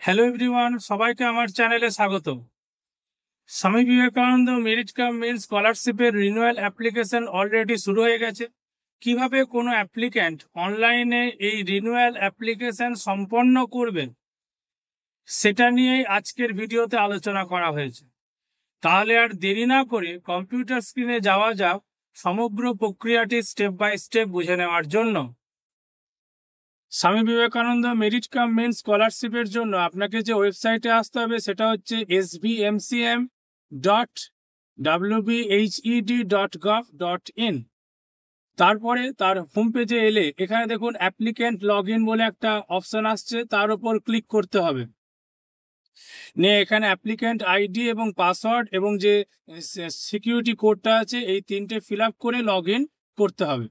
Hello everyone, সবাইকে আমার চ্যানেলে স্বাগত। Swami Vivekananda merit cum men's স্কলারশিপের রিনিউয়াল অ্যাপ্লিকেশন অলরেডি শুরু হয়ে গেছে। কিভাবে কোনো অ্যাপ্লিক্যান্ট অনলাইনে এই রিনিউয়াল অ্যাপ্লিকেশন সম্পন্ন করবে সেটা নিয়েই আজকের ভিডিওতে আলোচনা করা হয়েছে। তাহলে আর দেরি না করে কম্পিউটার স্ক্রিনে যাওয়া যাক সমগ্র প্রক্রিয়াটি স্টেপ বাই স্টেপ বুঝে নেওয়ার জন্য। Swami Vivekananda merit cum men's স্কলারশিপের জন্য আপনাকে যে ওয়েবসাইটে আসতে হবে সেটা হচ্ছে svmcm.wbhed.gov.in। তারপরে তার হোম পেজে এলে এখানে দেখুন অ্যাপ্লিক্যান্ট লগ ইন বলে একটা অপশন আসছে, তার উপর ক্লিক করতে হবে। নিয়ে এখানে অ্যাপ্লিক্যান্ট আইডি এবং পাসওয়ার্ড এবং যে সিকিউরিটি কোডটা আছে এই তিনটে ফিল আপ করে লগ ইন করতে হবে।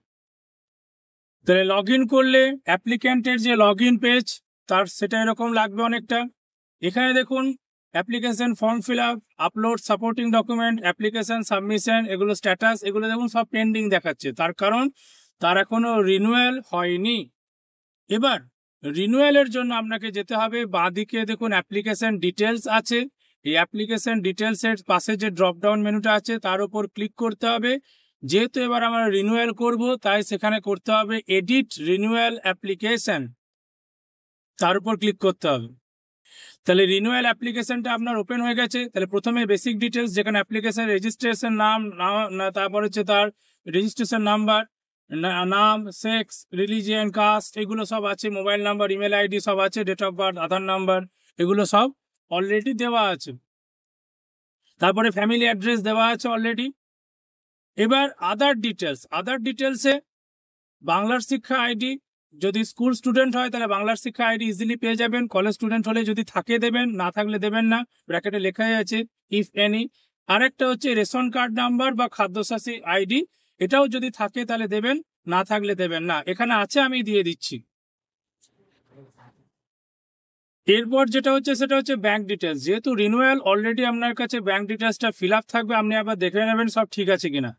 তাহলে লগ ইন করলে অ্যাপ্লিক্যান্টের যে লগ ইন পেজ তার সেটা এরকম লাগবে অনেকটা। এখানে দেখুন application form fill up, upload supporting document, application submission, এগুলো স্ট্যাটাস, এগুলো দেখুন সব পেন্ডিং দেখাচ্ছে, তার কারণ তার এখনো রিনিউয়াল হয়নি। এবার রিনিউয়ালের জন্য আপনাকে যেতে হবে বাঁদিকে দেখুন অ্যাপ্লিকেশন ডিটেলস আছে, এই অ্যাপ্লিকেশন ডিটেলসের পাশে যে ড্রপ ডাউন মেনুটা আছে তার উপর ক্লিক করতে হবে। যেহেতু এবার আমরা রিনিউয়াল করব তাই সেখানে করতে হবে এডিট রিনিউয়াল অ্যাপ্লিকেশন, তার উপর ক্লিক করতে হবে। তাহলে রিনিউয়াল অ্যাপ্লিকেশনটা আপনার ওপেন হয়ে গেছে। তাহলে প্রথমে বেসিক ডিটেলস, যেখানে অ্যাপ্লিকেশন রেজিস্ট্রেশন নাম, তারপর হচ্ছে তার রেজিস্ট্রেশন নাম্বার, নাম, সেক্স, রিলিজিয়ান, কাস্ট, এগুলো সব আছে, মোবাইল নাম্বার, ইমেল আইডি সব আছে, date of birth, Aadhaar number, এগুলো সব অলরেডি দেওয়া আছে। তারপরে ফ্যামিলি অ্যাড্রেস দেওয়া আছে অলরেডি। এবার আদার ডিটেলসে বাংলার শিক্ষা আইডি, যদি স্কুল স্টুডেন্ট হয় তাহলে বাংলার শিক্ষা আইডি ইজিলি পেয়ে যাবেন, কলেজ স্টুডেন্ট হলে যদি থাকে দেবেন, না থাকলে দেবেন না, ব্র্যাকেটে লেখাই আছে ইফ এনি। আরেকটা হচ্ছে রেশন কার্ড নাম্বার বা খাদ্যসাথী আইডি, এটাও যদি থাকে তাহলে দেবেন, না থাকলে দেবেন না, এখানে আছে আমি দিয়ে দিচ্ছি। এরপর যেটা হচ্ছে সেটা হচ্ছে ব্যাংক ডিটেলস। যেহেতু রিনিউয়াল অলরেডি আপনার কাছে ব্যাংক ডিটেলসটা ফিল আপ থাকবে, আপনি আবার দেখে নেবেন সব ঠিক আছে কিনা।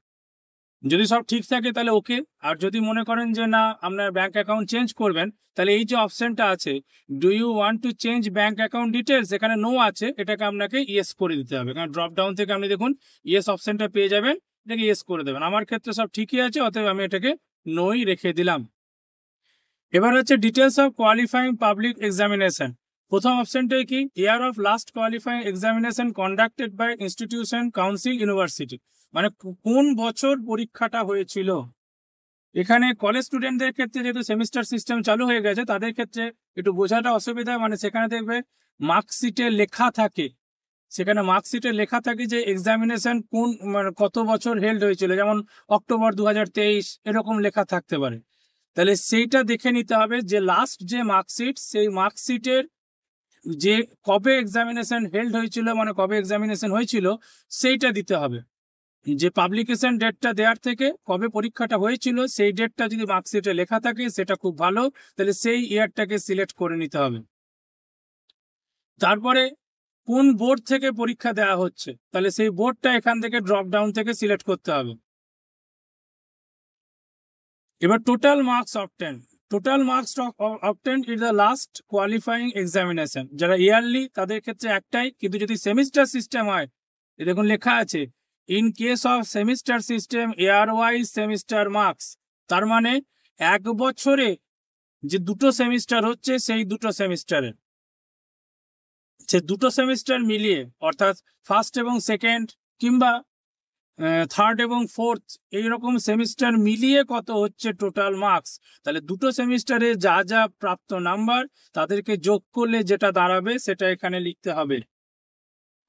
যদি সব ঠিক থাকে তাহলে ওকে, আর যদি মনে করেন যে না আপনার ব্যাংক অ্যাকাউন্ট চেঞ্জ করবেন তাহলে এই যে অপশনটা আছে do you want to change bank account details, এখানে নো আছে, এটাকে আপনাকে ইয়েস করে দিতে হবে। কারণ ড্রপ ডাউন থেকে আপনি দেখুন ইয়েস অপশনটা পেয়ে যাবেন, এটাকে ইয়েস করে দেবেন। আমার ক্ষেত্রে সব ঠিকই আছে, অতএব আমি এটাকে নোই রেখে দিলাম। এবার হচ্ছে details of qualifying public examination. প্রথম অপশনটা কি, year of last qualifying examination conducted by institution council university, মানে কোন বছর পরীক্ষাটা হয়েছিল। এখানে কলেজ স্টুডেন্টদের ক্ষেত্রে যেহেতু সেমিস্টার সিস্টেম চালু হয়ে গেছে তাদের ক্ষেত্রে একটু বোঝাটা অসুবিধা, মানে সেখানে দেখবে মার্কশিটে লেখা থাকে, সেখানে মার্কশিটে লেখা থাকে যে এক্সামিনেশন কোন মানে কত বছর হেল্ড হয়েছিল, যেমন অক্টোবর 2023 এরকম লেখা থাকতে পারে। তাহলে সেইটা দেখে নিতে হবে যে লাস্ট যে মার্কশিট, সেই মার্কশিটের যে কবে এক্সামিনেশন হেল্ড হয়েছিল, মানে কবে এক্সামিনেশন হয়েছিল সেইটা দিতে হবে। যে পাবলিকেশন ডেটটা দেওয়ার থেকে কবে পরীক্ষাটা হয়েছিল সেই ডেটটা যদি মার্কশিটে লেখা থাকে সেটা খুব ভালো, তাহলে সেই ইয়ারটাকে সিলেক্ট করে নিতে হবে। তারপরে কোন বোর্ড থেকে পরীক্ষা দেওয়া হচ্ছে, তাহলে সেই বোর্ডটা এখান থেকে ড্রপ ডাউন থেকে সিলেক্ট করতে হবে। এবার total marks obtained is the last qualifying examination. যারা ইয়ারলি তাদের ক্ষেত্রে একটাই, কিন্তু যদি সেমিস্টার সিস্টেম হয় দেখুন লেখা আছে in case of semester system year wise semester marks, তার মানে এক বছরে যে দুটো সেমিস্টার হচ্ছে সেই দুটো সেমিস্টার মিলিয়ে, অর্থাৎ ফার্স্ট এবং সেকেন্ড কিংবা থার্ড এবং ফোর্থ এইরকম সেমিস্টার মিলিয়ে কত হচ্ছে টোটাল মার্কস, তাহলে দুটো সেমিস্টারে যা যা প্রাপ্ত নাম্বার তাদেরকে যোগ করলে যেটা দাঁড়াবে সেটা এখানে লিখতে হবে।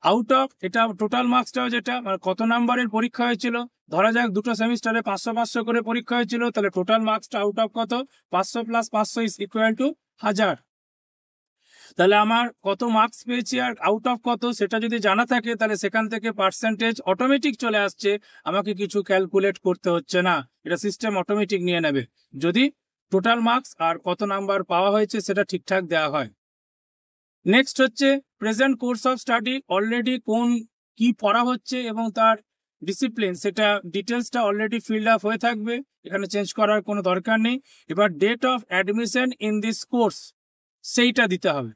আউট অফ, এটা টোটাল মার্কসটাও যেটা মানে কত নাম্বারের পরীক্ষা হয়েছিল, ধরা যাক দুটো সেমিস্টারে 500 করে পরীক্ষা হয়েছিল, তাহলে টোটাল মার্কসটা আউট অফ কত, 500 + 500 ইজ ইকুয়াল টু 1000। তাহলে আমার কত মার্কস পেয়েছি আর আউট অফ কত সেটা যদি জানা থাকে তাহলে সেখান থেকে পার্সেন্টেজ অটোমেটিক চলে আসছে, আমাকে কিছু ক্যালকুলেট করতে হচ্ছে না, এটা সিস্টেম অটোমেটিক নিয়ে নেবে যদি টোটাল মার্কস আর কত নাম্বার পাওয়া হয়েছে সেটা ঠিকঠাক দেওয়া হয়। নেক্সট হচ্ছে present course of study, already কি পড়া হচ্ছে এবং তার ডিসিপ্লিন সেটা ডিটেলসটা অলরেডি ফিল্ড আপ হয়ে থাকবে, এখানে চেঞ্জ করার কোনো দরকার নেই। এবার date of admission in this course সেইটা দিতে হবে।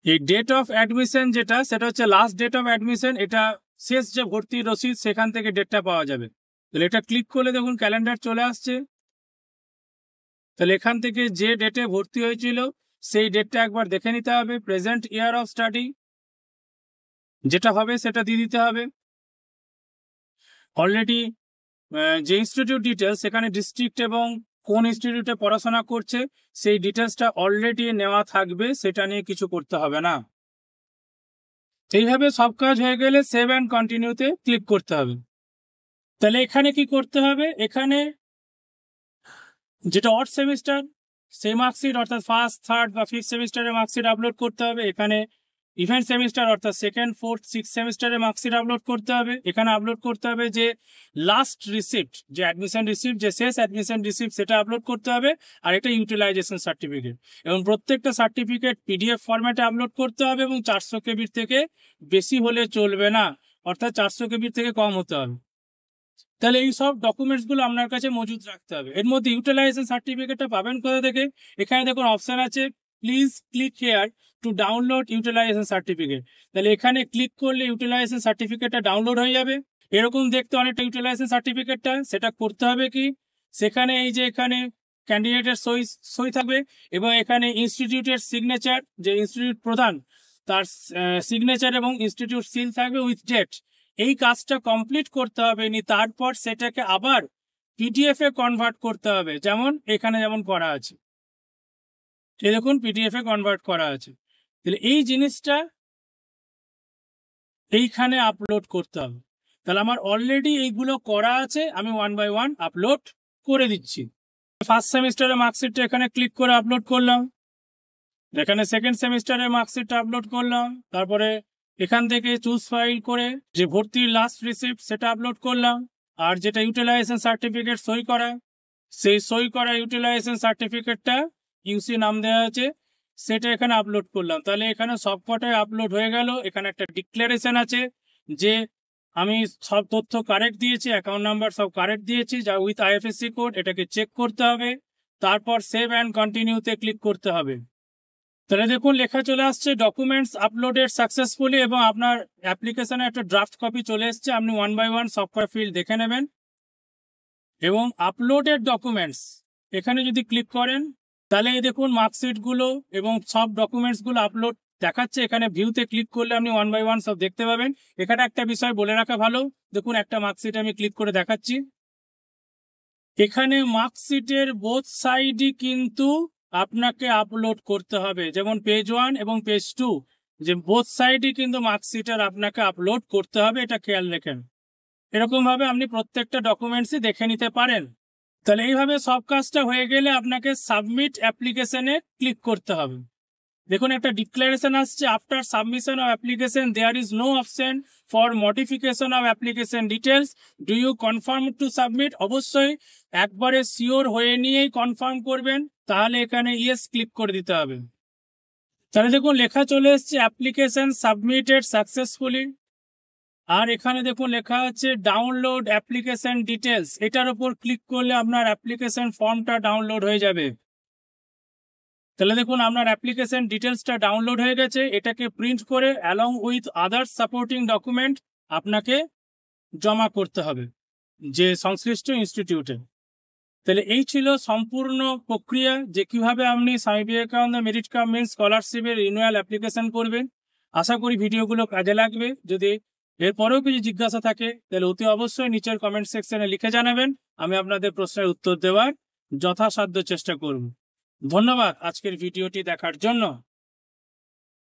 এই ডেট অফ অ্যাডমিশন যেটা, সেটা হচ্ছে লাস্ট ডেট অফ অ্যাডমিশন, এটা শেষ যে ভর্তির রসিদ সেখান থেকে ডেটটা পাওয়া যাবে। তাহলে এটা ক্লিক করলে দেখুন ক্যালেন্ডার চলে আসছে। তাহলে এখান থেকে যে ডেটে ভর্তি হয়েছিল সেই ডেটটা একবার দেখে নিতে হবে। প্রেজেন্ট ইয়ার অফ স্টাডি যেটা হবে সেটা দিয়ে দিতে হবে। অলরেডি যে ইনস্টিটিউট ডিটেলস, সেখানে ডিস্ট্রিক্ট এবং কোন ইনস্টিটিউটে পড়াশোনা করছে সেই ডিটেলসটা অলরেডি নেওয়া থাকবে, সেটা নিয়ে কিছু করতে হবে না। এইভাবে সব কাজ হয়ে গেলে সেভ অ্যান্ড কন্টিনিউতে ক্লিক করতে হবে। তাহলে এখানে কি করতে হবে, এখানে যেটা অড সেমিস্টার সেই মার্কশিট অর্থাৎ ফার্স্ট, থার্ড বা ফিফথ সেমিস্টারের মার্কশিট আপলোড করতে হবে। এখানে ইভেন্ট সেমিস্টার অর্থাৎ সেকেন্ড, ফোর্থ, সিক্স সেমিস্টারের মার্কশিট আপলোড করতে হবে। এখানে আপলোড করতে হবে যে লাস্ট রিসিপ্ট, যে অ্যাডমিশন রিসিপ্ট, যে শেষ অ্যাডমিশন রিসিপ্ট, সেটা আপলোড করতে হবে। আর এটা ইউটিলাইজেশন সার্টিফিকেট, এবং প্রত্যেকটা সার্টিফিকেট পিডিএফ ফরম্যাটে আপলোড করতে হবে, এবং 400 কেবির থেকে বেশি হলে চলবে না, অর্থাৎ 400 কেবির থেকে কম হতে হবে। তাহলে এই সব ডকুমেন্টসগুলো আপনার কাছে মজুদ রাখতে হবে। এর মধ্যে ইউটিলাইজেশন সার্টিফিকেটটা পাবেন কোথা থেকে, এখানে দেখুন অপশন আছে please click here to download utilization certificate. তাহলে এখানে ক্লিক করলে ইউটিলাইজেশন সার্টিফিকেটটা ডাউনলোড হয়ে যাবে। এরকম দেখতে অনেকটা ইউটিলাইজেশন সার্টিফিকেটটা, সেটা করতে হবে কি, সেখানে এই যে এখানে ক্যান্ডিডেটের সই থাকবে, এবং এখানে ইনস্টিটিউটের সিগনেচার, যে ইনস্টিটিউট প্রধান তার সিগনেচার এবং ইনস্টিটিউট সিল থাকবে উইথ ডেট। এই কাজটা কমপ্লিট করতে হবে, তারপর সেটাকে আবার পিডিএফ এ কনভার্ট করতে হবে, যেমন এখানে যেমন করা আছে, এই দেখুন পিডিএফ এ কনভার্ট করা আছে। তাহলে এই জিনিসটা এইখানে আপলোড করতে হবে। তাহলে আমার অলরেডি এইগুলো করা আছে, আমি 1 by 1 আপলোড করে দিচ্ছি। ফার্স্ট সেমিস্টারের মার্কশিটটা এখানে ক্লিক করে আপলোড করলাম, এখানে সেকেন্ড সেমিস্টারের মার্কশিটটা আপলোড করলাম, তারপরে এখান থেকে চুজ ফাইল করে যে ভর্তির লাস্ট রিসিপ্ট সেটা আপলোড করলাম, আর যেটা ইউটিলাইজেশন সার্টিফিকেট সই করা, সেই সই করা ইউটিলাইজেশন সার্টিফিকেটটা ইউসি নাম দেওয়া আছে সেটা এখানে আপলোড করলাম। তাহলে এখানে সবকটাই আপলোড হয়ে গেল। এখানে একটা ডিক্লারেশন আছে যে আমি সব তথ্য কারেক্ট দিয়েছি, অ্যাকাউন্ট নাম্বার সব কারেক্ট দিয়েছি, যা উইথ আইএফএসসি কোড, এটাকে চেক করতে হবে, তারপর সেভ অ্যান্ড কন্টিনিউতে ক্লিক করতে হবে। তাহলে দেখুন লেখা চলে আসছে ডকুমেন্টস আপলোডেড সাকসেসফুলি, এবং আপনার অ্যাপ্লিকেশনে একটা ড্রাফট কপি চলে এসছে। আপনি 1 by 1 সবকটা ফিল্ড দেখে নেবেন। এবং আপলোডেড ডকুমেন্টস এখানে যদি ক্লিক করেন, তাহলে এই দেখুন মার্কশিটগুলো এবং সব ডকুমেন্টসগুলো আপলোড দেখাচ্ছে। এখানে ভিউতে ক্লিক করলে আপনি 1 by 1 সব দেখতে পাবেন। এখানে একটা বিষয় বলে রাখা ভালো, দেখুন একটা মার্কশিট আমি ক্লিক করে দেখাচ্ছি। এখানে মার্কশিটের বোথ সাইডই কিন্তু আপনাকে আপলোড করতে হবে, যেমন পেজ 1 এবং পেজ 2, যে বোথ সাইডই কিন্তু মার্কশিটের আপনাকে আপলোড করতে হবে, এটা খেয়াল রাখেন। এরকম ভাবে আপনি প্রত্যেকটা ডকুমেন্টসই দেখে নিতে পারেন। তাহলে এইভাবে সব কাজটা হয়ে গেলে আপনাকে সাবমিট অ্যাপ্লিকেশনে ক্লিক করতে হবে। দেখুন একটা ডিক্লারেশন আসছে, after submission of application there is no option for modification of application details, do you confirm to submit. অবশ্যই একবারে শিওর হয়ে নিয়েই কনফার্ম করবেন, তাহলে এখানে ইয়েস ক্লিক করে দিতে হবে। তাহলে দেখুন লেখা চলে এসছে অ্যাপ্লিকেশন সাবমিটেড সাকসেসফুলি, আর এখানে দেখুন লেখা আছে ডাউনলোড অ্যাপ্লিকেশন ডিটেলস। এটার উপর ক্লিক করলে আপনার অ্যাপ্লিকেশন ফর্মটা ডাউনলোড হয়ে যাবে। তাহলে দেখুন আপনার অ্যাপ্লিকেশন ডিটেলসটা ডাউনলোড হয়ে গেছে। এটাকে প্রিন্ট করে along with others supporting document আপনাকে জমা করতে হবে যে সংশ্লিষ্ট ইনস্টিটিউটে। তাহলে এই ছিল সম্পূর্ণ প্রক্রিয়া, যে কিভাবে আপনি Swami Vivekananda merit cum men's স্কলারশিপের রিনিউয়াল অ্যাপ্লিকেশন করবেন। আশা করি ভিডিওগুলো কাজে লাগবে। যদি এরপরেও কিছু জিজ্ঞাসা থাকে তাহলে অতি অবশ্যই নিচের কমেন্ট সেকশনে লিখে জানাবেন, আমি আপনাদের প্রশ্নের উত্তর দেওয়ার যথাসাধ্য চেষ্টা করব। ধন্যবাদ আজকের ভিডিওটি দেখার জন্য।